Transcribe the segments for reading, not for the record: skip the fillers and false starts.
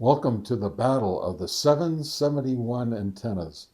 Welcome to the battle of the 771 antennas.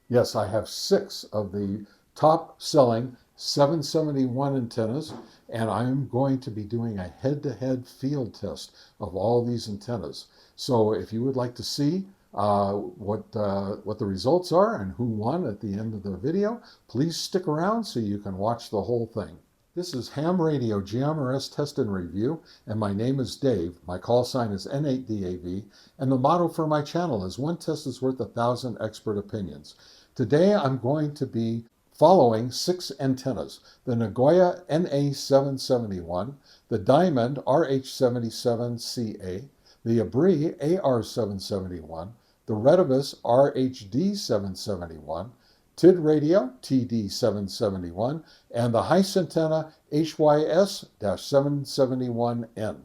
Yes, I have 6 of the top selling 771 antennas, and I'm going to be doing a head-to-head field test of all these antennas. So if you would like to see what the results are and who won at the end of the video, please stick around so you can watch the whole thing. This is Ham Radio GMRS Test and Review, and my name is Dave. My call sign is N8DAV, and the motto for my channel is one test is worth 1,000 expert opinions. Today I'm going to be following 6 antennas: the Nagoya NA-771, the Diamond RH-77CA, the Abbree AR-771, the Retevis RHD-771, Tidradio TD-771, and the Heiss antenna HYS-771N.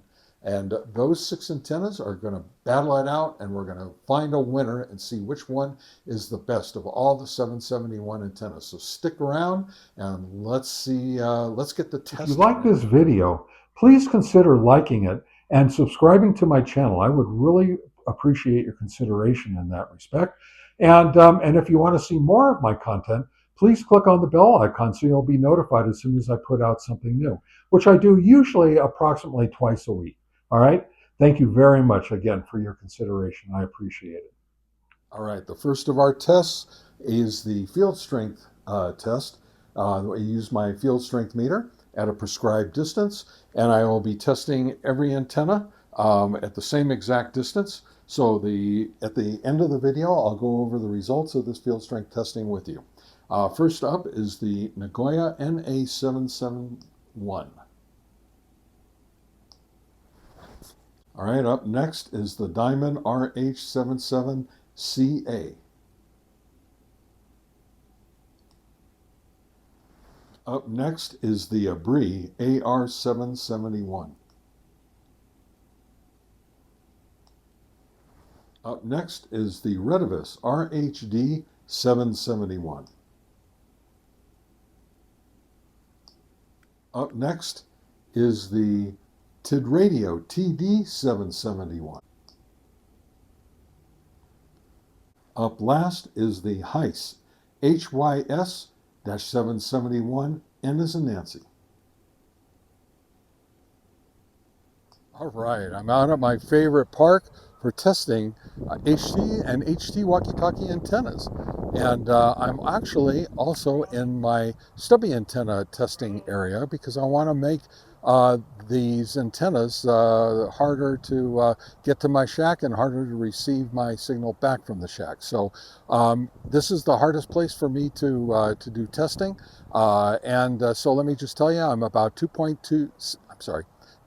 And those 6 antennas are going to battle it out, and we're going to find a winner and see which one is the best of all the 771 antennas. So stick around and let's see, let's get the test. If you like this video, please consider liking it and subscribing to my channel. I would really appreciate your consideration in that respect. And if you want to see more of my content, please click on the bell icon so you'll be notified as soon as I put out something new, which I do usually approximately twice a week. All right. Thank you very much again for your consideration. I appreciate it. All right. The first of our tests is the field strength test. I use my field strength meter at a prescribed distance, and I will be testing every antenna at the same exact distance. So at the end of the video, I'll go over the results of this field strength testing with you. First up is the Nagoya NA-771. All right, up next is the Diamond RH-77CA. Up next is the Abbree AR-771. Up next is the Retevis RHD-771. Up next is the Tidradio TD-771. Up last is the Heiss HYS-771, N as in Nancy. All right, I'm out at my favorite park for testing HT and HT Walkie Talkie antennas. And I'm actually also in my stubby antenna testing area because I want to make these antennas harder to get to my shack and harder to receive my signal back from the shack. So this is the hardest place for me to do testing. So let me just tell you, I'm about 2.6,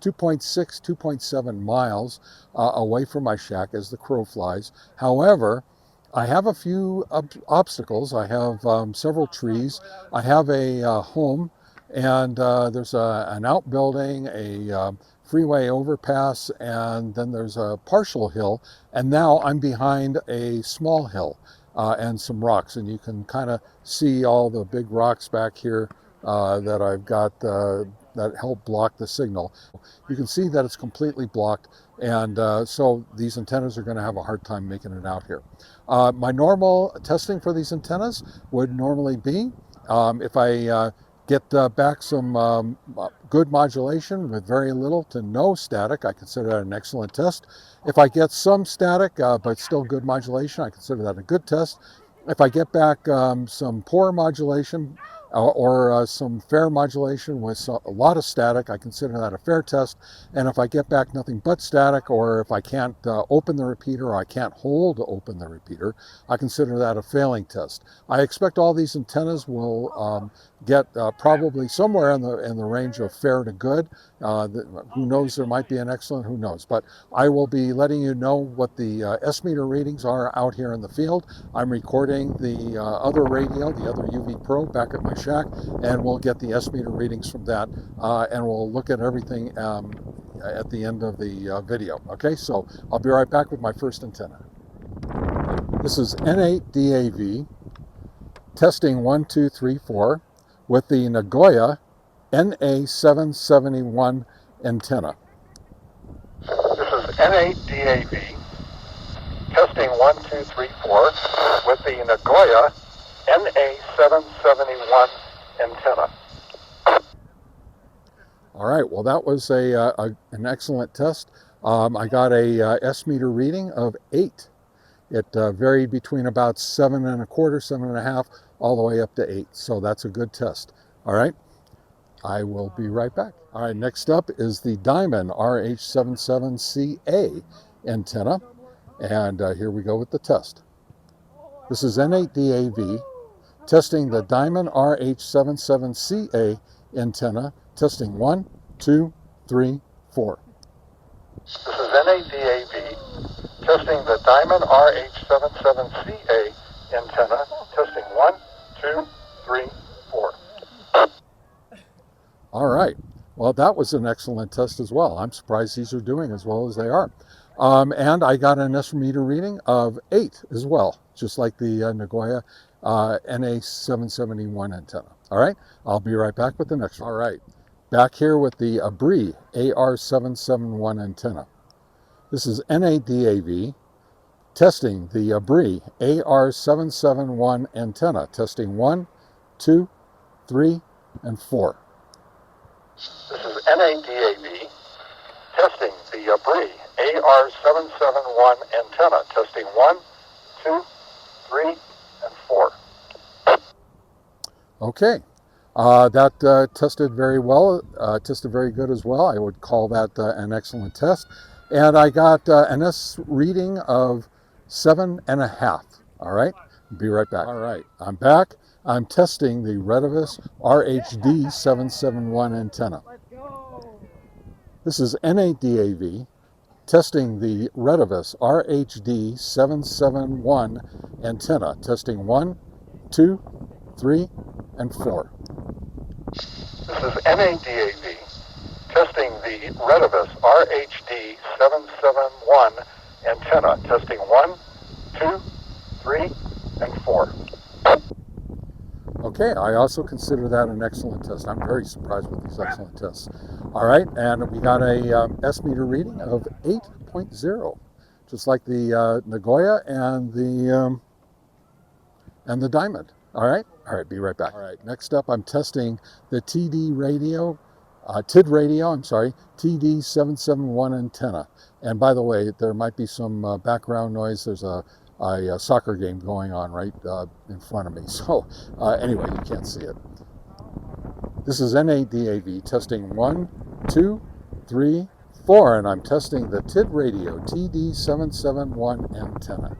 2.7 miles away from my shack as the crow flies. However, I have a few obstacles. I have several trees. I have a home, and there's an outbuilding, a freeway overpass, and then there's a partial hill. And now I'm behind a small hill and some rocks. And you can kind of see all the big rocks back here that I've got that help block the signal. You can see that it's completely blocked, and so these antennas are going to have a hard time making it out here. My normal testing for these antennas would normally be if I get back some good modulation with very little to no static, I consider that an excellent test. If I get some static but still good modulation, I consider that a good test. If I get back some poor modulation or some fair modulation with a lot of static, I consider that a fair test. And if I get back nothing but static, or if I can't open the repeater, or I can't hold open the repeater, I consider that a failing test. I expect all these antennas will get probably somewhere in the range of fair to good. Who knows, there might be an excellent, who knows. But I will be letting you know what the S-meter readings are out here in the field. I'm recording the other radio, the other UV-Pro, back at my shack, and we'll get the S-meter readings from that, and we'll look at everything at the end of the video. Okay, so I'll be right back with my first antenna. This is N8DAV, testing 1, 2, 3, 4, with the Nagoya NA-771 antenna. This is N8DAV, testing 1, 2, 3, 4, with the Nagoya NA-771 antenna. All right, well that was an excellent test. I got a S-meter reading of 8. It varied between about 7.25, 7.5, all the way up to 8. So that's a good test. All right, I will be right back. All right, next up is the Diamond RH-77CA antenna. And here we go with the test. This is N8DAV testing the Diamond RH-77CA antenna. Testing 1, 2, 3, 4. This is N8DAV testing the Diamond RH-77CA antenna. Testing 1, 2, 3, 4. All right. Well, that was an excellent test as well. I'm surprised these are doing as well as they are. And I got an S-meter reading of 8 as well, just like the Nagoya NA-771 antenna. All right. I'll be right back with the next one. All right. Back here with the Abbree AR-771 antenna. This is NADAV testing the Abbree AR-771 antenna. Testing 1, 2, 3, and 4. This is NADAV testing the Abbree AR-771 antenna. Testing 1, 2, 3, and 4. Okay. That tested very well, tested very good as well. I would call that an excellent test. And I got an S reading of 7.5. All right, be right back. All right, I'm back. I'm testing the Retevis RHD-771 antenna. This is NADAV testing the Retevis RHD-771 antenna. Testing 1, 2, 3, and 4. This is NADAV testing the Retevis RHD-771 antenna. Testing 1, 2, 3, and 4. Okay, I also consider that an excellent test. I'm very surprised with these excellent tests. All right, and we got a S-meter reading of 8.0, just like the Nagoya and the Diamond. All right, be right back. All right, next up I'm testing the Tidradio TD-771 antenna. And by the way, there might be some background noise. There's a soccer game going on right in front of me. So anyway, you can't see it. This is NADAV testing 1, 2, 3, 4, and I'm testing the Tidradio TD-771 antenna.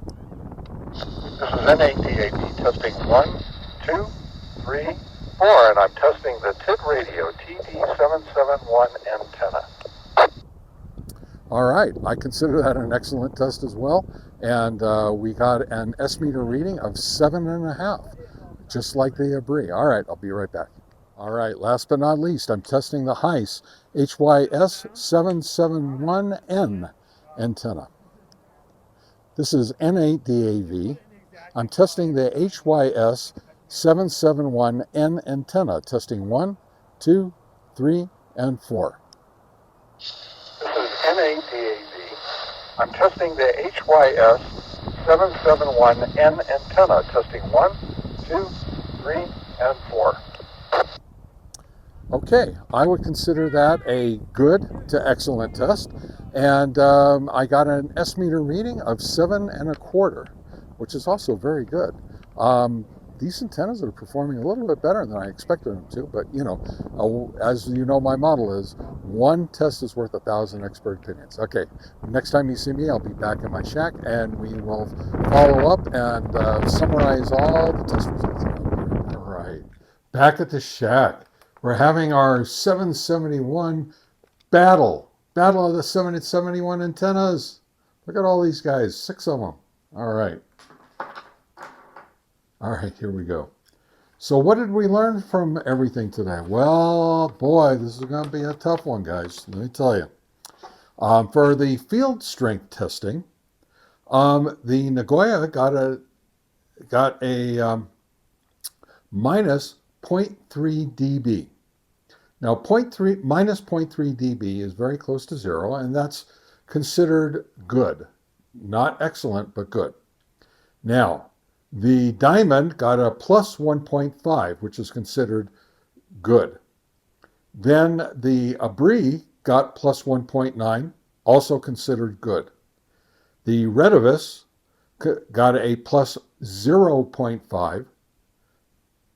This is NADAV testing 1, 2, 3, 4, and I'm testing the Tidradio TD-771 antenna. All right, I consider that an excellent test as well. And we got an S-meter reading of 7.5, just like the Abbree. All right, I'll be right back. All right, last but not least, I'm testing the HICE HYS-771N antenna. This is N8DAV. I'm testing the HYS-771N antenna. Testing 1, 2, 3, and 4. This is NADAV. I'm testing the HYS-771N antenna. Testing 1, 2, 3, and 4. Okay, I would consider that a good to excellent test. And I got an S-meter reading of 7.25, which is also very good. These antennas are performing a little bit better than I expected them to, but you know, as you know, my model is one test is worth 1,000 expert opinions. Okay, next time you see me, I'll be back in my shack and we will follow up and summarize all the test results. All right, back at the shack. We're having our 771 battle of the 771 antennas. Look at all these guys, 6 of them. All right. All right, here we go. So what did we learn from everything today? Well, boy, this is going to be a tough one, guys. Let me tell you. For the field strength testing, the Nagoya got a minus 0.3 dB. Now, minus 0.3 dB is very close to 0, and that's considered good. Not excellent, but good. Now, the Diamond got a plus 1.5, which is considered good. Then the Abbree got plus 1.9, also considered good. The Retevis got a plus 0.5.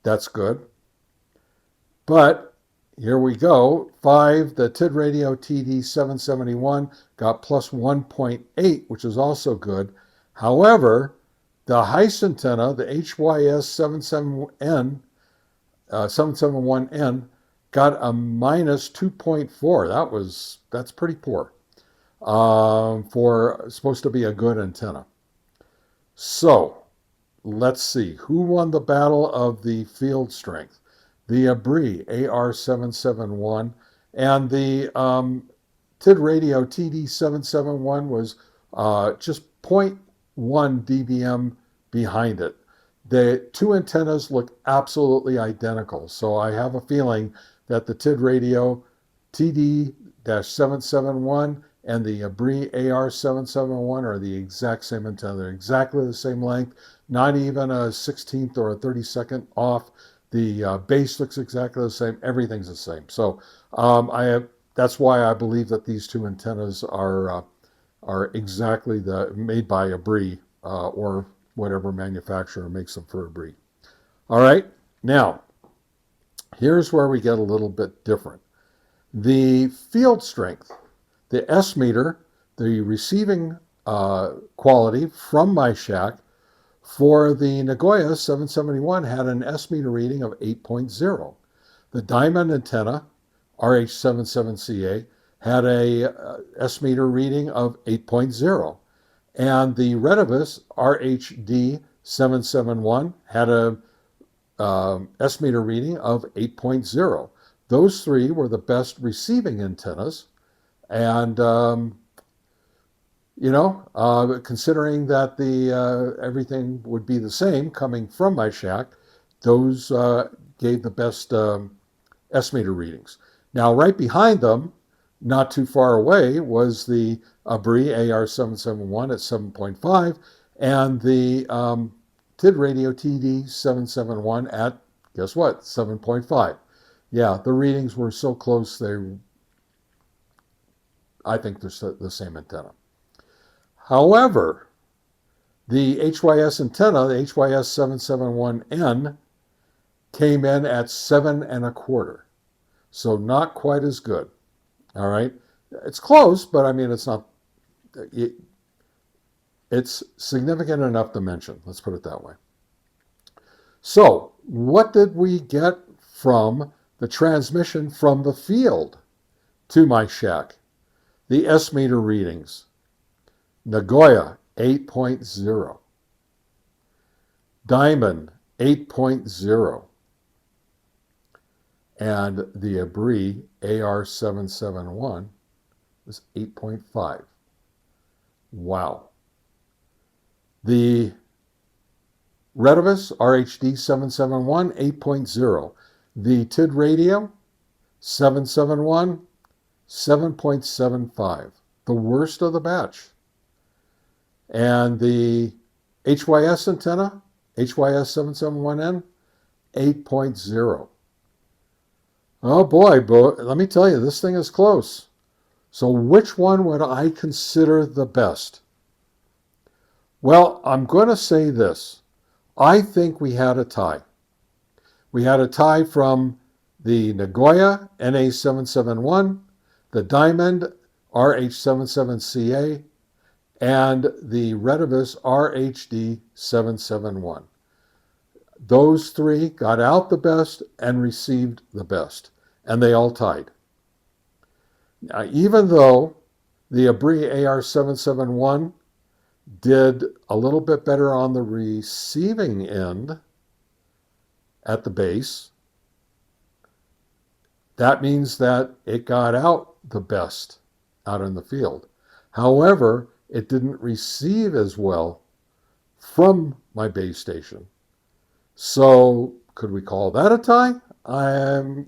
That's good. But here we go. 5, the Tidradio TD-771 got plus 1.8, which is also good. However, the Heiss antenna, the HYS-771N, got a minus 2.4. That's pretty poor for supposed to be a good antenna. So let's see who won the battle of the field strength. The Abbree AR-771 and the Tidradio TD-771 was just 0.1 dBm behind it. The two antennas look absolutely identical, so I have a feeling that the Tidradio TD-771 and the Abbree AR-771 are the exact same antenna. They're exactly the same length, not even a 16th or a 32nd off. The base looks exactly the same. Everything's the same. So that's why I believe that these two antennas are exactly made by Abbree or whatever manufacturer makes them for Abbree. All right, now here's where we get a little bit different. The field strength, the S meter, the receiving quality from my shack for the Nagoya 771 had an S meter reading of 8.0. The Diamond antenna, RH77CA, had a S meter reading of 8.0. And the Retevis RHD-771 had a S meter reading of 8.0. Those three were the best receiving antennas. And considering that everything would be the same coming from my shack, those gave the best S meter readings. Now, right behind them, not too far away, was the Abbree AR-771 at 7.5 and the Tidradio TD-771 at, guess what, 7.5. Yeah, the readings were so close, I think they're the same antenna. However, the HYS antenna, the HYS-771N, came in at 7.25. So not quite as good. All right. It's close, but I mean, it's not, it's significant enough to mention. Let's put it that way. So what did we get from the transmission from the field to my shack? The S meter readings. Nagoya 8.0. Diamond 8.0. And the Abbree AR-771 was 8.5. Wow. The Retevis RHD-771, 8.0. The Tidradio 771, 7.75. The worst of the batch. And the HYS antenna, HYS-771N, 8.0. Oh boy, let me tell you, this thing is close. So which one would I consider the best? Well, I'm going to say this. I think we had a tie. We had a tie from the Nagoya NA-771, the Diamond RH77CA, and the Retevis RHD-771. Those three got out the best and received the best, and they all tied. Now, even though the Abbree AR-771 did a little bit better on the receiving end at the base, that means that it got out the best out in the field. However, it didn't receive as well from my base station. So could we call that a tie?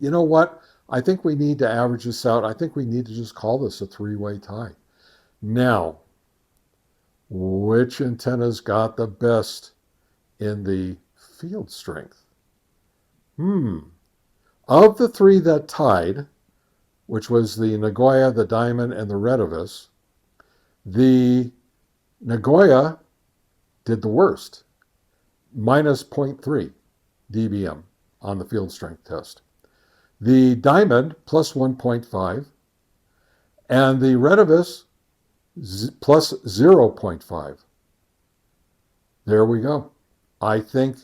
You know what? I think we need to average this out. I think we need to just call this a three-way tie. Now, which antennas got the best in the field strength? Of the three that tied, which was the Nagoya, the Diamond, and the Retevis, the Nagoya did the worst, minus 0.3 dBm on the field strength test. The Diamond, plus 1.5, and the Retevis, plus 0.5. There we go. I think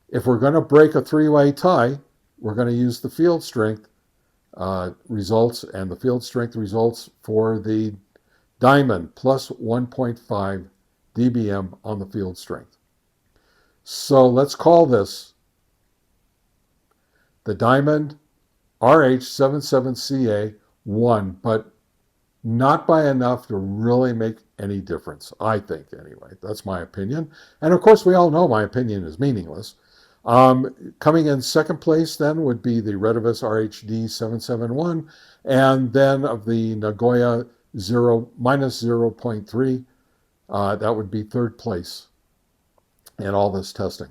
if we're going to break a three-way tie, we're going to use the field strength results, and the field strength results for the Diamond, plus 1.5 dBm on the field strength. So let's call this the Diamond RH-77CA 1, but not by enough to really make any difference, I think, anyway. That's my opinion. And of course, we all know my opinion is meaningless. Coming in second place then would be the Retevis RHD-771, and then of the Nagoya minus 0.3, that would be third place in all this testing.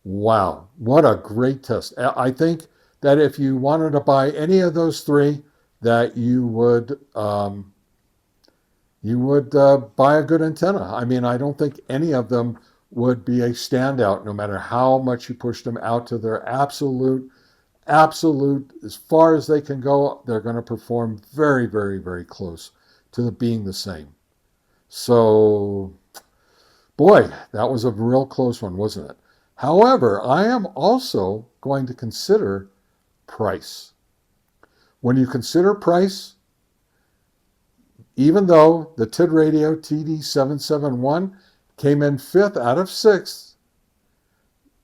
Wow, what a great test. I think that if you wanted to buy any of those three, that you would buy a good antenna. I mean, I don't think any of them would be a standout, no matter how much you push them out to their absolute, as far as they can go. They're going to perform very, very, very close to being the same. So, boy, that was a real close one, wasn't it? However, I am also going to consider price. When you consider price, even though the Tidradio TD-771 came in 5th out of 6th,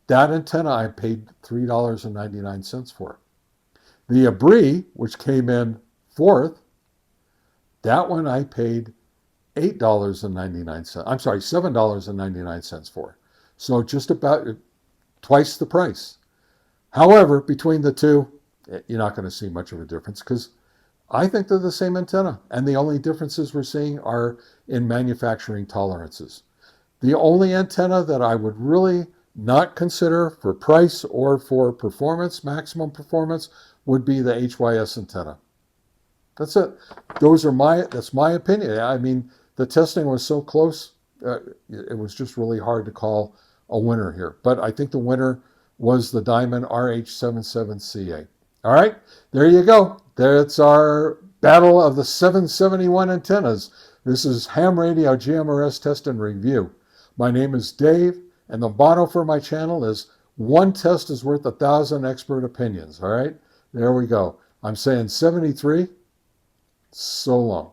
that antenna I paid $3.99 for. The Abbree, which came in 4th, that one I paid $8.99. I'm sorry, $7.99 for. So just about twice the price. However, between the two, you're not going to see much of a difference because I think they're the same antenna. And the only differences we're seeing are in manufacturing tolerances. The only antenna that I would really not consider for price or for performance, maximum performance, would be the HYS antenna. That's it. That's my opinion. I mean, the testing was so close, it was just really hard to call a winner here. But I think the winner was the Diamond RH-77CA. All right, there you go. That's our battle of the 771 antennas. This is Ham Radio GMRS Test and Review. My name is Dave, and the motto for my channel is one test is worth 1,000 expert opinions. All right, there we go. I'm saying 73. So long.